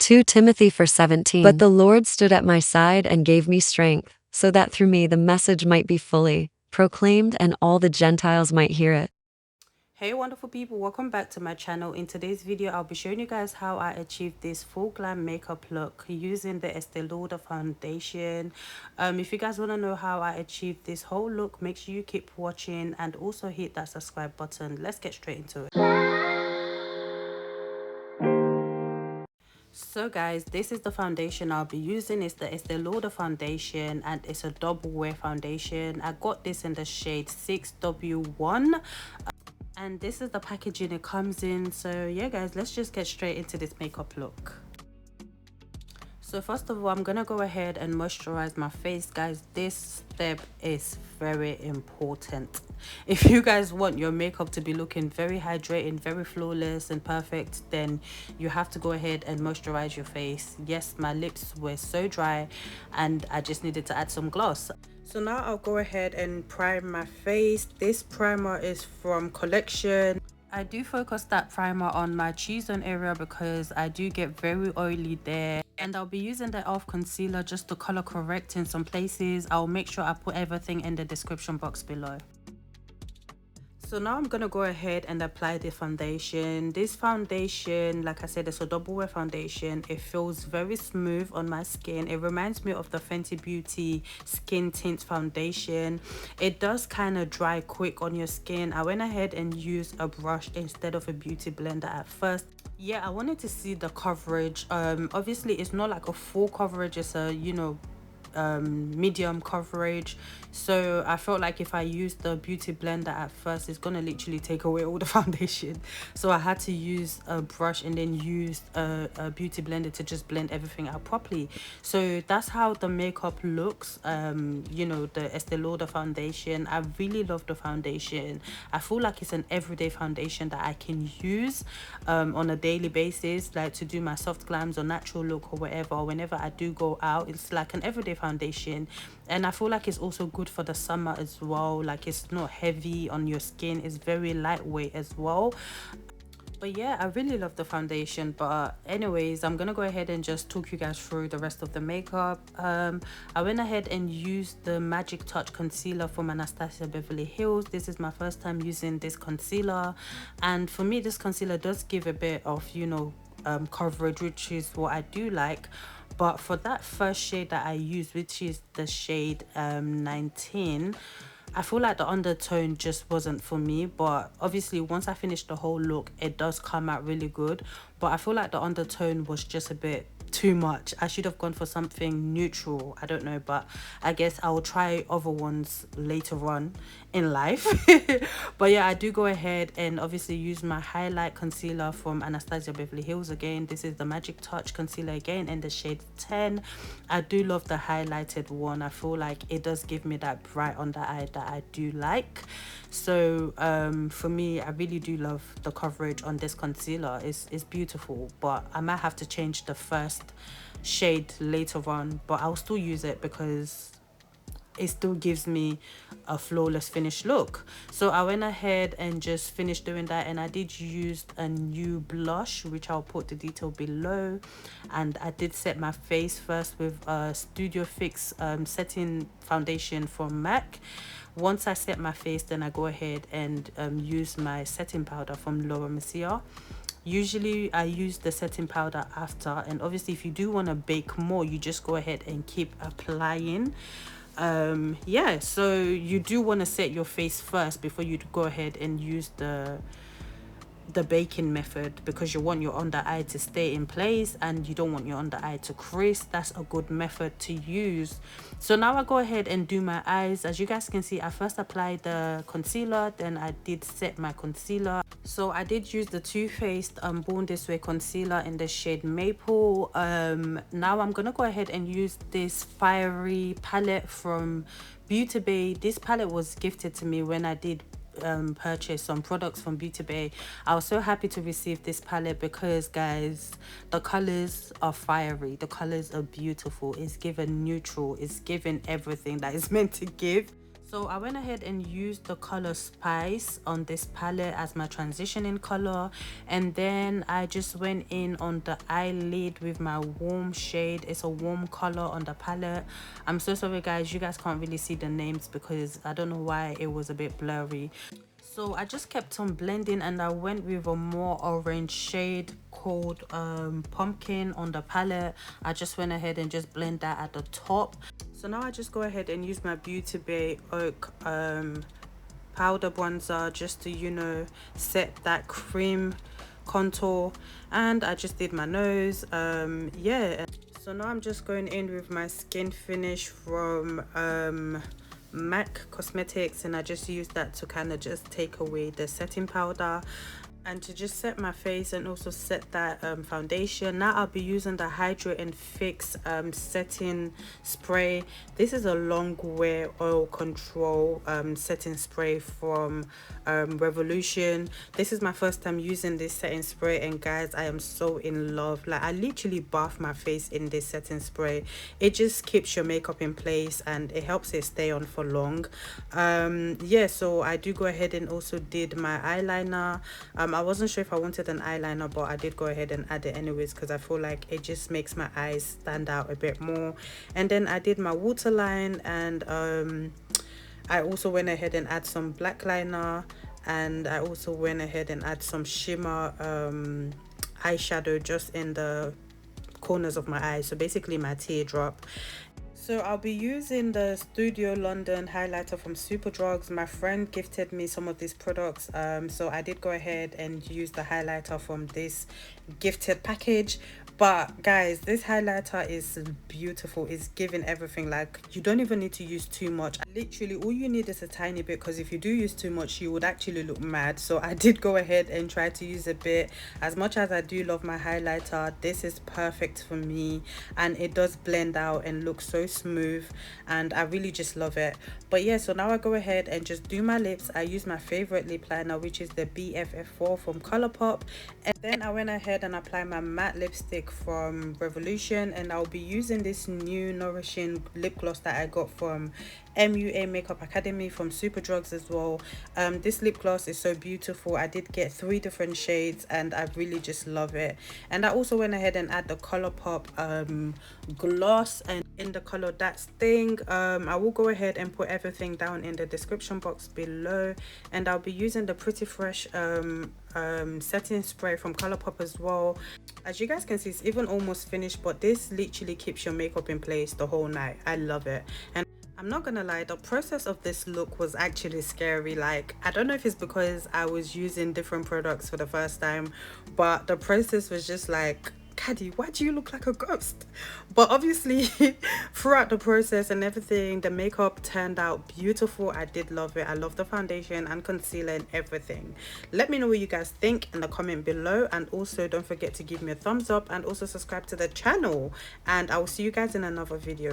2 Timothy 4:17. But the Lord stood at my side and gave me strength, so that through me the message might be fully proclaimed and all the Gentiles might hear it. Hey wonderful people, welcome back to my channel. In today's video I'll be showing you guys how I achieved this full glam makeup look using the Estee Lauder foundation. If you guys want to know how I achieved this whole look, make sure you keep watching and also hit that subscribe button. Let's get straight into it. So guys, this is the foundation I'll be using. It's the Estee Lauder foundation and it's a double wear foundation. I got this in the shade 6W1. And this is the packaging it comes in. So yeah guys, let's just get straight into this makeup look. So first of all, I'm gonna go ahead and moisturize my face. Guys, this step is very important. If you guys want your makeup to be looking very hydrating, very flawless and perfect, then you have to go ahead and moisturize your face. Yes, my lips were so dry and I just needed to add some gloss. So now I'll go ahead and prime my face. This primer is from Collection. I do focus that primer on my T-zone area because I do get very oily there. And I'll be using the e.l.f. concealer just to color correct in some places. I'll make sure I put everything in the description box below. So now I'm gonna go ahead and apply the foundation. This foundation, like I said, it's a double wear foundation. It feels very smooth on my skin. It reminds me of the Fenty Beauty skin tint foundation. It does kind of dry quick on your skin. I went ahead and used a brush instead of a beauty blender at first. Yeah, I wanted to see the coverage. Obviously it's not like a full coverage, it's a, you know, medium coverage. So I felt like if I used the beauty blender at first, it's gonna literally take away all the foundation. So I had to use a brush and then use a beauty blender to just blend everything out properly. So that's how the makeup looks. You know, the Estee Lauder foundation. I really love the foundation. I feel like it's an everyday foundation that I can use on a daily basis, like to do my soft glams or natural look or whatever. Whenever I do go out, it's like an everyday foundation. And I feel like it's also good for the summer as well. Like it's not heavy on your skin, it's very lightweight as well. But yeah, I really love the foundation. But anyways, I'm gonna go ahead and just talk you guys through the rest of the makeup. I went ahead and used the Magic Touch concealer from Anastasia Beverly Hills. This is my first time using this concealer, and for me this concealer does give a bit of, you know, coverage, which is what I do like. But for that first shade that I used, which is the shade 19, I feel like the undertone just wasn't for me. But obviously once I finished the whole look, it does come out really good. But I feel like the undertone was just a bit too much. I should have gone for something neutral. I don't know, but I guess I will try other ones later on in life. But yeah, I do go ahead and obviously use my highlight concealer from Anastasia Beverly Hills again. This is the Magic Touch concealer again in the shade 10. I do love the highlighted one. I feel like it does give me that bright under eye that I do like. So for me, I really do love the coverage on this concealer. It's beautiful, but I might have to change the first shade later on, but I'll still use it because it still gives me a flawless finished look. So I went ahead and just finished doing that, and I did use a new blush, which I'll put the detail below. And I did set my face first with a Studio Fix setting foundation from MAC. Once I set my face, then I go ahead and use my setting powder from Laura Mercier. Usually I use the setting powder after, and obviously if you do want to bake more, you just go ahead and keep applying. Yeah, so you do want to set your face first before you go ahead and use the baking method, because you want your under eye to stay in place and you don't want your under eye to crease. That's a good method to use. So now I go ahead and do my eyes. As you guys can see, I first applied the concealer, then I did set my concealer. So I did use the Too Faced Born This Way concealer in the shade Maple. Now I'm gonna go ahead and use this fiery palette from Beauty Bay. This palette was gifted to me when I did purchase some products from Beauty Bay. I was so happy to receive this palette because, guys, the colors are fiery, the colors are beautiful. It's given neutral, it's given everything that it's meant to give. So I went ahead and used the color Spice on this palette as my transitioning color, and then I just went in on the eyelid with my warm shade. It's a warm color on the palette. I'm so sorry guys, you guys can't really see the names because I don't know why it was a bit blurry. So I just kept on blending, and I went with a more orange shade called Pumpkin on the palette. I just went ahead and just blend that at the top. So now I just go ahead and use my Beauty Bay Oak powder bronzer just to, you know, set that cream contour. And I just did my nose. Yeah, so now I'm just going in with my skin finish from MAC Cosmetics, and I just use that to kind of just take away the setting powder and to just set my face and also set that foundation. Now I'll be using the Hydrate and Fix setting spray. This is a long wear oil control setting spray from Revolution. This is my first time using this setting spray, and guys, I am so in love. Like, I literally bath my face in this setting spray. It just keeps your makeup in place and it helps it stay on for long. Yeah, so I do go ahead and also did my eyeliner. I wasn't sure if I wanted an eyeliner, but I did go ahead and add it anyways because I feel like it just makes my eyes stand out a bit more. And then I did my waterline, and I also went ahead and add some black liner, and I also went ahead and add some shimmer eyeshadow just in the corners of my eyes, so basically my teardrop. So I'll be using the Studio London highlighter from Superdrugs. My friend gifted me some of these products, so I did go ahead and use the highlighter from this gifted package. But guys, this highlighter is beautiful. It's giving everything. Like, you don't even need to use too much. Literally all you need is a tiny bit, because if you do use too much you would actually look mad. So I did go ahead and try to use a bit. As much as I do love my highlighter, this is perfect for me, and it does blend out and look so smooth, and I really just love it. But yeah, so now I go ahead and just do my lips. I use my favorite lip liner, which is the BFF4 from Colourpop, and then I went ahead and applied my matte lipstick from Revolution, and I'll be using this new Nourishing lip gloss that I got from MUA Makeup Academy from Superdrugs as well. This lip gloss is so beautiful. I did get 3 different shades and I really just love it. And I also went ahead and add the Colourpop gloss, and in the color That's Thing. I will go ahead and put everything down in the description box below, and I'll be using the Pretty Fresh setting spray from Colourpop as well. As you guys can see, it's even almost finished, but this literally keeps your makeup in place the whole night. I love it. And I'm not gonna lie, the process of this look was actually scary. Like, I don't know if it's because I was using different products for the first time, but the process was just like, Caddy, why do you look like a ghost? But obviously throughout the process and everything, the makeup turned out beautiful. I did love it. I love the foundation and concealer and everything. Let me know what you guys think in the comment below, and also don't forget to give me a thumbs up and also subscribe to the channel, and I will see you guys in another video.